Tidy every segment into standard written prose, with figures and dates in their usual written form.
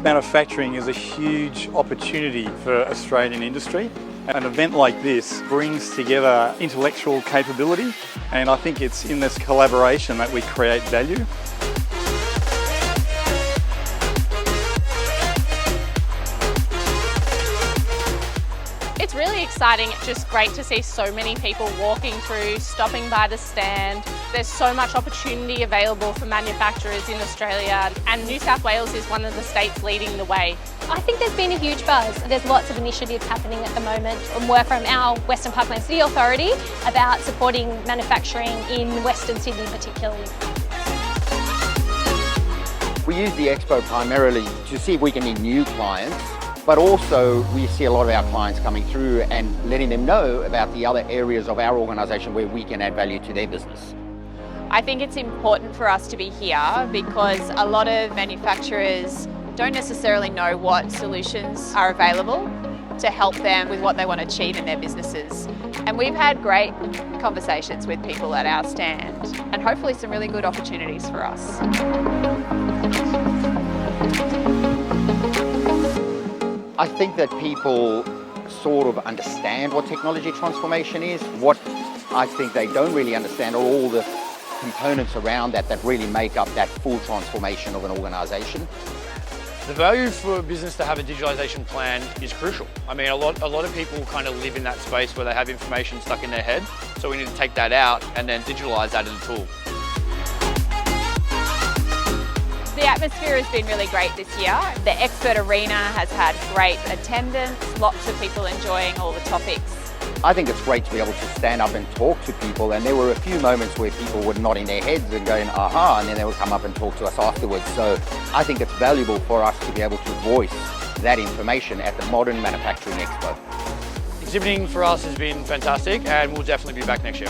manufacturing is a huge opportunity for Australian industry. An event like this brings together intellectual capability, and I think it's in this collaboration that we create value. It's really exciting. It's just great to see so many people walking through, stopping by the stand. There's so much opportunity available for manufacturers in Australia, and New South Wales is one of the states leading the way. I think there's been a huge buzz. There's lots of initiatives happening at the moment, and work from our Western Parkland City Authority about supporting manufacturing in Western Sydney particularly. We use the Expo primarily to see if we can get new clients, but also we see a lot of our clients coming through and letting them know about the other areas of our organisation where we can add value to their business. I think it's important for us to be here because a lot of manufacturers don't necessarily know what solutions are available to help them with what they want to achieve in their businesses. And we've had great conversations with people at our stand, and hopefully some really good opportunities for us. I think that people sort of understand what technology transformation is. What I think they don't really understand are all the components around that really make up that full transformation of an organisation. The value for a business to have a digitalisation plan is crucial. I mean, a lot of people kind of live in that space where they have information stuck in their head, so we need to take that out and then digitalise that as a tool. The atmosphere has been really great this year. The Expert Arena has had great attendance, lots of people enjoying all the topics. I think it's great to be able to stand up and talk to people, and there were a few moments where people were nodding their heads and going, aha, and then they would come up and talk to us afterwards. So I think it's valuable for us to be able to voice that information at the Modern Manufacturing Expo. Exhibiting for us has been fantastic, and we'll definitely be back next year.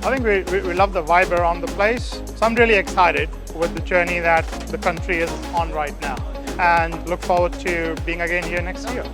I think we love the vibe around the place. So I'm really excited with the journey that the country is on right now, and look forward to being again here next year.